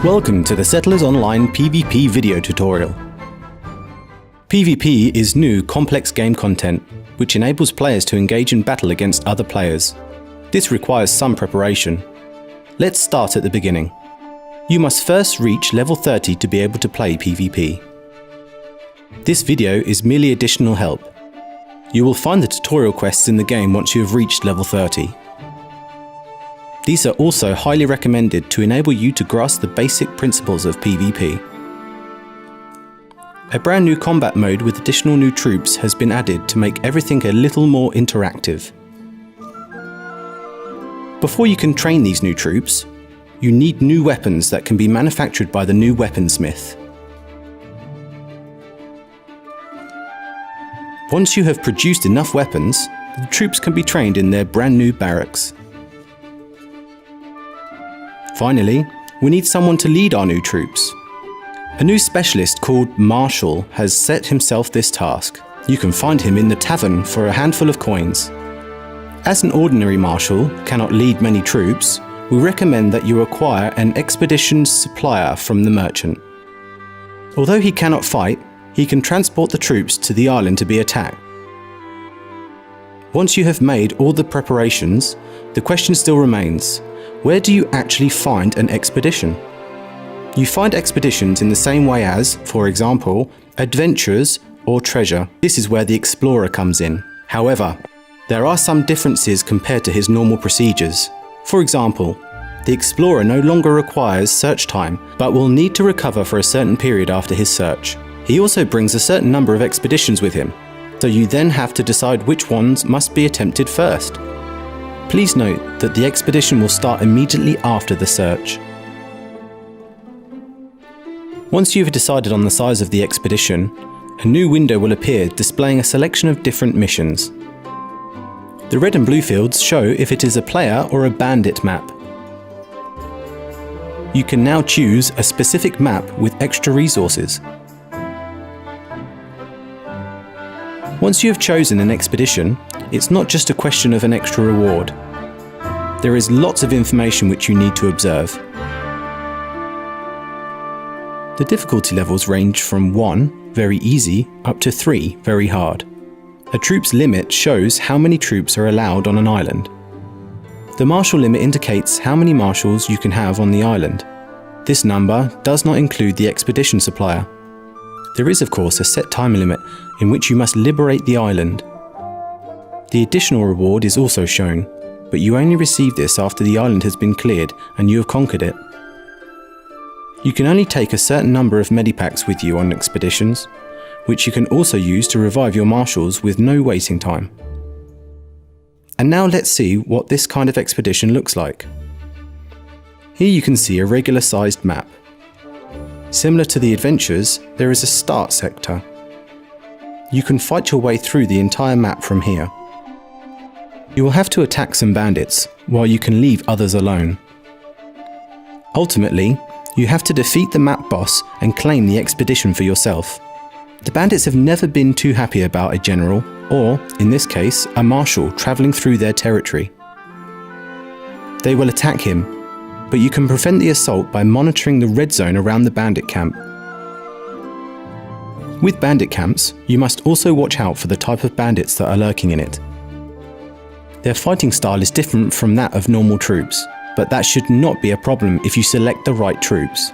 Welcome to the Settlers Online PvP video tutorial. PvP is new, complex game content, which enables players to engage in battle against other players. This requires some preparation. Let's start at the beginning. You must first reach level 30 to be able to play PvP. This video is merely additional help. You will find the tutorial quests in the game once you have reached level 30. These are also highly recommended to enable you to grasp the basic principles of PvP. A brand new combat mode with additional new troops has been added to make everything a little more interactive. Before you can train these new troops, you need new weapons that can be manufactured by the new weaponsmith. Once you have produced enough weapons, the troops can be trained in their brand new barracks. Finally, we need someone to lead our new troops. A new specialist called Marshal has set himself this task. You can find him in the tavern for a handful of coins. As an ordinary Marshal cannot lead many troops, we recommend that you acquire an expedition supplier from the merchant. Although he cannot fight, he can transport the troops to the island to be attacked. Once you have made all the preparations, the question still remains: where do you actually find an expedition? You find expeditions in the same way as, for example, adventures or treasure. This is where the explorer comes in. However, there are some differences compared to his normal procedures. For example, the explorer no longer requires search time, but will need to recover for a certain period after his search. He also brings a certain number of expeditions with him, so you then have to decide which ones must be attempted first. Please note that the expedition will start immediately after the search. Once you have decided on the size of the expedition, a new window will appear displaying a selection of different missions. The red and blue fields show if it is a player or a bandit map. You can now choose a specific map with extra resources. Once you have chosen an expedition, it's not just a question of an extra reward. There is lots of information which you need to observe. The difficulty levels range from 1, very easy, up to 3, very hard. A troop's limit shows how many troops are allowed on an island. The marshal limit indicates how many marshals you can have on the island. This number does not include the expedition supplier. There is, of course, a set time limit in which you must liberate the island. The additional reward is also shown, but you only receive this after the island has been cleared and you have conquered it. You can only take a certain number of medipacks with you on expeditions, which you can also use to revive your marshals with no waiting time. And now let's see what this kind of expedition looks like. Here you can see a regular sized map. Similar to the adventures, there is a start sector. You can fight your way through the entire map from here. You will have to attack some bandits, while you can leave others alone. Ultimately, you have to defeat the map boss and claim the expedition for yourself. The bandits have never been too happy about a general, or, in this case, a marshal travelling through their territory. They will attack him, but you can prevent the assault by monitoring the red zone around the bandit camp. With bandit camps, you must also watch out for the type of bandits that are lurking in it. Their fighting style is different from that of normal troops, but that should not be a problem if you select the right troops.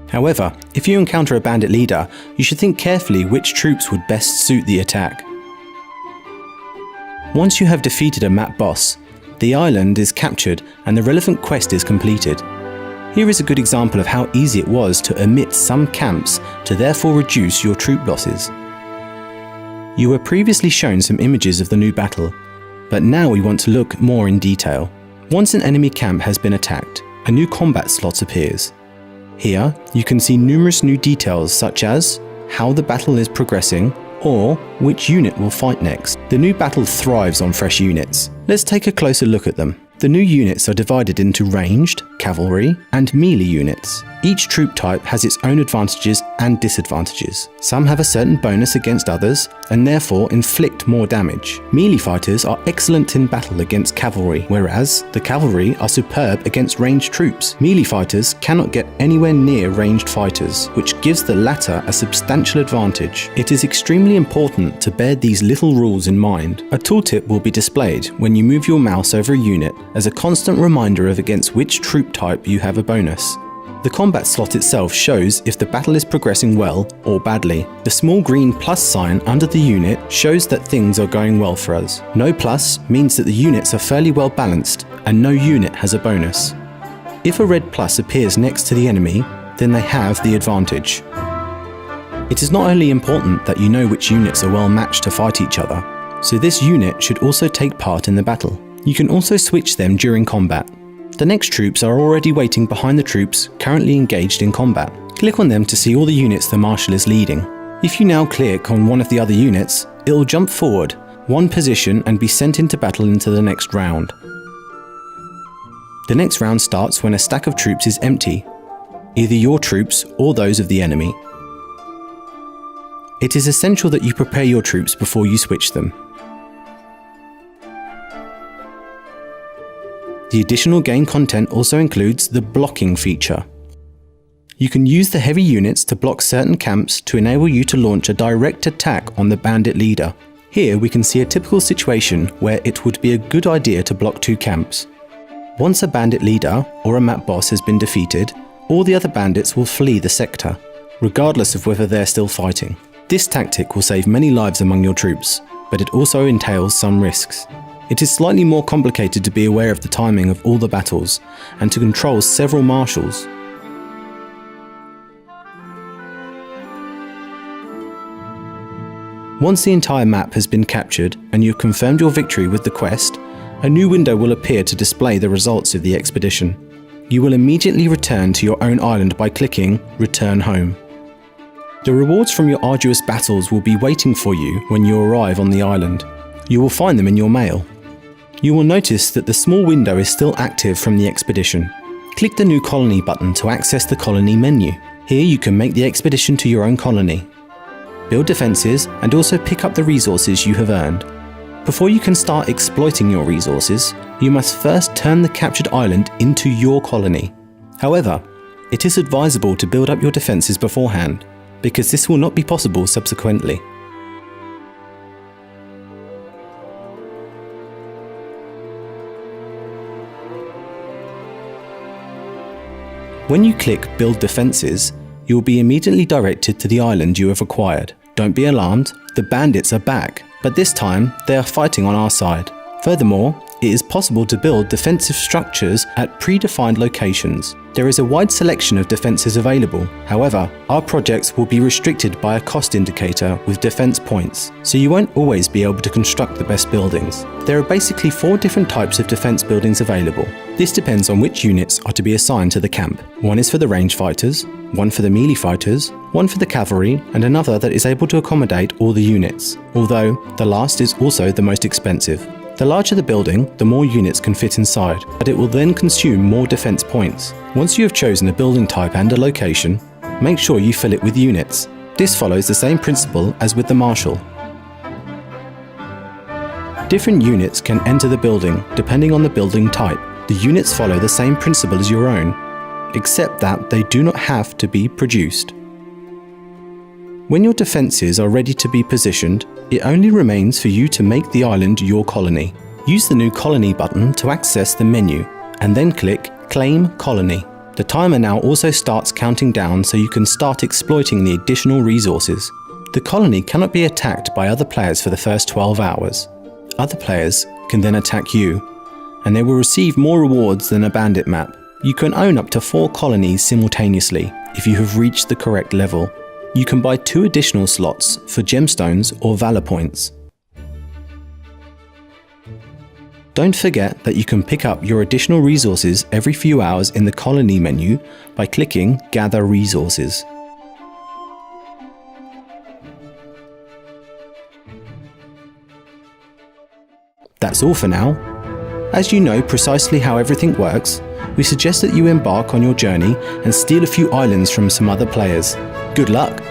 However, if you encounter a bandit leader, you should think carefully which troops would best suit the attack. Once you have defeated a map boss, the island is captured and the relevant quest is completed. Here is a good example of how easy it was to omit some camps to therefore reduce your troop losses. You were previously shown some images of the new battle, but now we want to look more in detail. Once an enemy camp has been attacked, a new combat slot appears. Here, you can see numerous new details such as how the battle is progressing or which unit will fight next. The new battle thrives on fresh units. Let's take a closer look at them. The new units are divided into ranged, cavalry, and melee units. Each troop type has its own advantages and disadvantages. Some have a certain bonus against others and therefore inflict more damage. Melee fighters are excellent in battle against cavalry, whereas the cavalry are superb against ranged troops. Melee fighters cannot get anywhere near ranged fighters, which gives the latter a substantial advantage. It is extremely important to bear these little rules in mind. A tooltip will be displayed when you move your mouse over a unit as a constant reminder of against which troop type you have a bonus. The combat slot itself shows if the battle is progressing well or badly. The small green plus sign under the unit shows that things are going well for us. No plus means that the units are fairly well balanced and no unit has a bonus. If a red plus appears next to the enemy, then they have the advantage. It is not only important that you know which units are well matched to fight each other, so this unit should also take part in the battle. You can also switch them during combat. The next troops are already waiting behind the troops currently engaged in combat. Click on them to see all the units the marshal is leading. If you now click on one of the other units, it will jump forward one position and be sent into battle into the next round. The next round starts when a stack of troops is empty, either your troops or those of the enemy. It is essential that you prepare your troops before you switch them. The additional game content also includes the blocking feature. You can use the heavy units to block certain camps to enable you to launch a direct attack on the bandit leader. Here we can see a typical situation where it would be a good idea to block two camps. Once a bandit leader or a map boss has been defeated, all the other bandits will flee the sector, regardless of whether they're still fighting. This tactic will save many lives among your troops, but it also entails some risks. It is slightly more complicated to be aware of the timing of all the battles and to control several marshals. Once the entire map has been captured and you've confirmed your victory with the quest, a new window will appear to display the results of the expedition. You will immediately return to your own island by clicking Return Home. The rewards from your arduous battles will be waiting for you when you arrive on the island. You will find them in your mail. You will notice that the small window is still active from the expedition. Click the New Colony button to access the colony menu. Here you can make the expedition to your own colony, build defences and also pick up the resources you have earned. Before you can start exploiting your resources, you must first turn the captured island into your colony. However, it is advisable to build up your defences beforehand, because this will not be possible subsequently. When you click Build Defences, you will be immediately directed to the island you have acquired. Don't be alarmed, the bandits are back, but this time they are fighting on our side. Furthermore, it is possible to build defensive structures at predefined locations. There is a wide selection of defences available. However, our projects will be restricted by a cost indicator with defence points, so you won't always be able to construct the best buildings. There are basically 4 different types of defence buildings available. This depends on which units are to be assigned to the camp. One is for the ranged fighters, one for the melee fighters, one for the cavalry, and another that is able to accommodate all the units, although the last is also the most expensive. The larger the building, the more units can fit inside, but it will then consume more defense points. Once you have chosen a building type and a location, make sure you fill it with units. This follows the same principle as with the marshal. Different units can enter the building depending on the building type. The units follow the same principle as your own, except that they do not have to be produced. When your defences are ready to be positioned, it only remains for you to make the island your colony. Use the New Colony button to access the menu, and then click Claim Colony. The timer now also starts counting down so you can start exploiting the additional resources. The colony cannot be attacked by other players for the first 12 hours. Other players can then attack you, and they will receive more rewards than a bandit map. You can own up to 4 colonies simultaneously if you have reached the correct level. You can buy 2 additional slots for gemstones or valor points. Don't forget that you can pick up your additional resources every few hours in the colony menu by clicking Gather Resources. That's all for now. As you know precisely how everything works, we suggest that you embark on your journey and steal a few islands from some other players. Good luck!